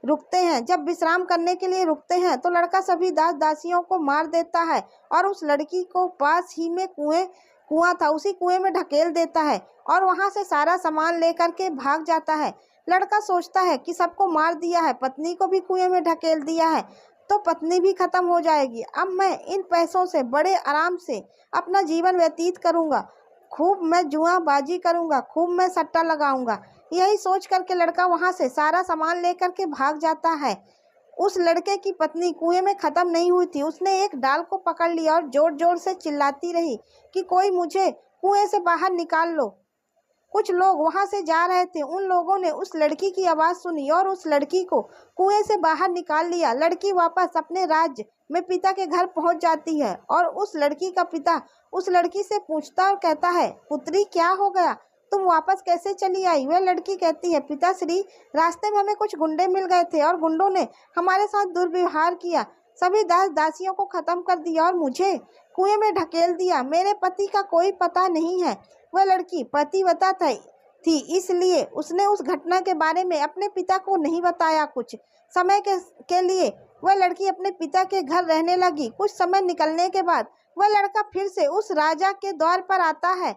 रुकते हैं। जब विश्राम करने के लिए रुकते हैं तो लड़का सभी दास दासियों को मार देता है और उस लड़की को पास ही में कुआं था, उसी कुएं में ढकेल देता है और वहां से सारा सामान लेकर के भाग जाता है। लड़का सोचता है कि सबको मार दिया है, पत्नी को भी कुएं में ढकेल दिया है तो पत्नी भी खत्म हो जाएगी। अब मैं इन पैसों से बड़े आराम से अपना जीवन व्यतीत करूंगा, खूब मैं जुआबाजी करूंगा, खूब मैं सट्टा लगाऊंगा। यही सोच करके लड़का वहां से सारा सामान लेकर के भाग जाता है। उस लड़के की पत्नी कुएं में खत्म नहीं हुई थी। उसने एक डाल को पकड़ लिया और जोर जोर से चिल्लाती रही कि कोई मुझे कुएं से बाहर निकाल लो। कुछ लोग वहां से जा रहे थे, उन लोगों ने उस लड़की की आवाज़ सुनी और उस लड़की को कुएं से बाहर निकाल लिया। लड़की वापस अपने राज्य में पिता के घर पहुंच जाती है और उस लड़की का पिता उस लड़की से पूछता और कहता है, पुत्री क्या हो गया, तुम वापस कैसे चली आई? वह लड़की कहती है, पिताश्री रास्ते में हमें कुछ गुंडे मिल गए थे और गुंडों ने हमारे साथ दुर्व्यवहार किया, सभी दास दासियों को खत्म कर दिया और मुझे कुएं में ढकेल दिया। मेरे पति का कोई पता नहीं है। वह लड़की पतिव्रता थी, इसलिए उसने उस घटना के बारे में अपने पिता को नहीं बताया। कुछ समय के लिए वह लड़की अपने पिता के घर रहने लगी। कुछ समय निकलने के बाद वह लड़का फिर से उस राजा के द्वार पर आता है,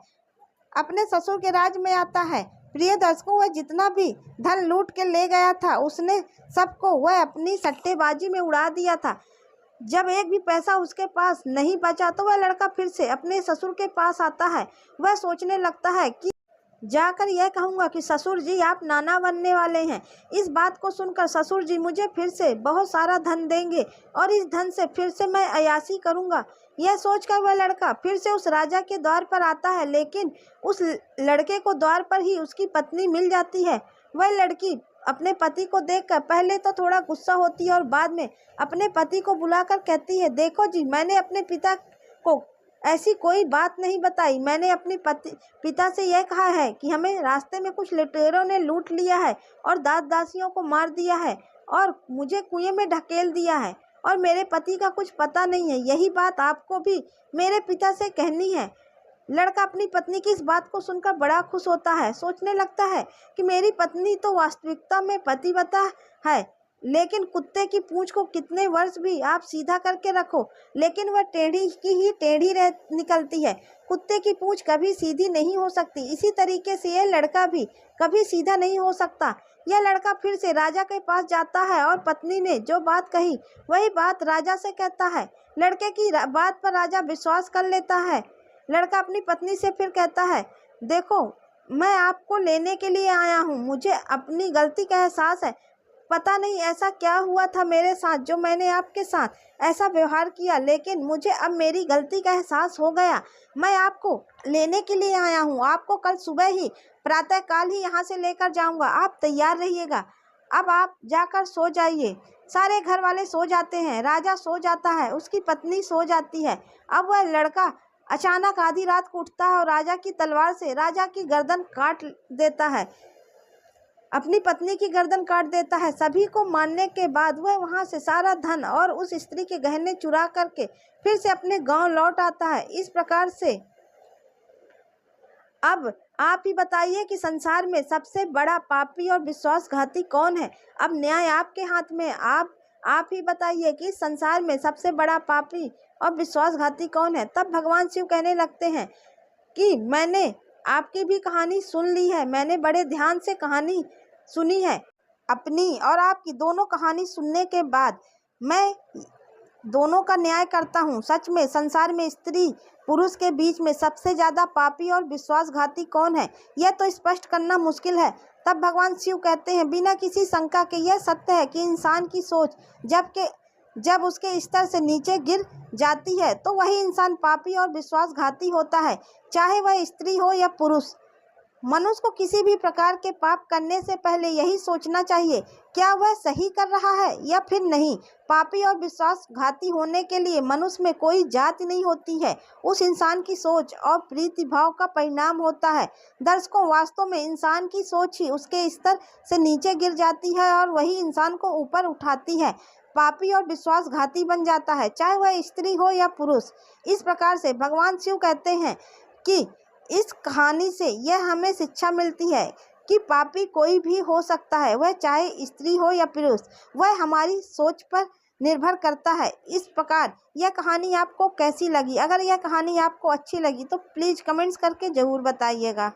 अपने ससुर के राज में आता है। प्रिय दर्शकों, वह जितना भी धन लूट के ले गया था उसने सबको वह अपनी सट्टेबाजी में उड़ा दिया था। जब एक भी पैसा उसके पास नहीं बचा तो वह लड़का फिर से अपने ससुर के पास आता है। वह सोचने लगता है कि जाकर यह कहूँगा कि ससुर जी आप नाना बनने वाले हैं। इस बात को सुनकर ससुर जी मुझे फिर से बहुत सारा धन देंगे और इस धन से फिर से मैं अय्याशी करूँगा। यह सोचकर वह लड़का फिर से उस राजा के द्वार पर आता है, लेकिन उस लड़के को द्वार पर ही उसकी पत्नी मिल जाती है। वह लड़की अपने पति को देखकर पहले तो थोड़ा गुस्सा होती है और बाद में अपने पति को बुलाकर कहती है, देखो जी, मैंने अपने पिता को ऐसी कोई बात नहीं बताई। मैंने अपने पिता से यह कहा है कि हमें रास्ते में कुछ लुटेरों ने लूट लिया है और दास दासियों को मार दिया है और मुझे कुएं में ढकेल दिया है। और मेरे पति का कुछ पता नहीं है। यही बात आपको भी मेरे पिता से कहनी है। लड़का अपनी पत्नी की इस बात को सुनकर बड़ा खुश होता है। सोचने लगता है कि मेरी पत्नी तो वास्तविकता में पतिव्रता है, लेकिन कुत्ते की पूंछ को कितने वर्ष भी आप सीधा करके रखो, लेकिन वह टेढ़ी की ही टेढ़ी रह निकलती है। कुत्ते की पूंछ कभी सीधी नहीं हो सकती। इसी तरीके से यह लड़का भी कभी सीधा नहीं हो सकता। यह लड़का फिर से राजा के पास जाता है और पत्नी ने जो बात कही वही बात राजा से कहता है। लड़के की बात पर राजा विश्वास कर लेता है। लड़का अपनी पत्नी से फिर कहता है, देखो मैं आपको लेने के लिए आया हूँ। मुझे अपनी गलती का एहसास है। पता नहीं ऐसा क्या हुआ था मेरे साथ जो मैंने आपके साथ ऐसा व्यवहार किया, लेकिन मुझे अब मेरी गलती का एहसास हो गया। मैं आपको लेने के लिए आया हूँ। आपको कल सुबह ही प्रातःकाल ही यहाँ से लेकर जाऊँगा। आप तैयार रहिएगा। अब आप जाकर सो जाइए। सारे घर वाले सो जाते हैं। राजा सो जाता है, उसकी पत्नी सो जाती है। अब वह लड़का अचानक आधी रात को उठता है और राजा की तलवार से राजा की गर्दन काट देता है, अपनी पत्नी की गर्दन काट देता है। सभी को मारने के बाद वह वहां से सारा धन और उस स्त्री के गहने चुरा करके फिर से अपने गांव लौट आता है। इस प्रकार से अब आप ही बताइए कि संसार में सबसे बड़ा पापी और विश्वासघाती कौन है। अब न्याय आपके हाथ में। आप ही बताइए कि संसार में सबसे बड़ा पापी और विश्वासघाती कौन है। तब भगवान शिव कहने लगते हैं कि मैंने आपकी भी कहानी सुन ली है। मैंने बड़े ध्यान से कहानी सुनी है। अपनी और आपकी दोनों कहानी सुनने के बाद मैं दोनों का न्याय करता हूँ। सच में संसार में स्त्री पुरुष के बीच में सबसे ज़्यादा पापी और विश्वासघाती कौन है, यह तो स्पष्ट करना मुश्किल है। तब भगवान शिव कहते हैं, बिना किसी शंका के यह सत्य है कि इंसान की सोच जब उसके स्तर से नीचे गिर जाती है तो वही इंसान पापी और विश्वासघाती होता है, चाहे वह स्त्री हो या पुरुष। मनुष्य को किसी भी प्रकार के पाप करने से पहले यही सोचना चाहिए, क्या वह सही कर रहा है या फिर नहीं। पापी और विश्वासघाती होने के लिए मनुष्य में कोई जाति नहीं होती है, उस इंसान की सोच और प्रीतिभाव का परिणाम होता है। दर्शकों, वास्तव में इंसान की सोच ही उसके स्तर से नीचे गिर जाती है और वही इंसान को ऊपर उठाती है, पापी और विश्वासघाती बन जाता है, चाहे वह स्त्री हो या पुरुष। इस प्रकार से भगवान शिव कहते हैं कि इस कहानी से यह हमें शिक्षा मिलती है कि पापी कोई भी हो सकता है, वह चाहे स्त्री हो या पुरुष। वह हमारी सोच पर निर्भर करता है। इस प्रकार यह कहानी आपको कैसी लगी? अगर यह कहानी आपको अच्छी लगी तो प्लीज़ कमेंट्स करके ज़रूर बताइएगा।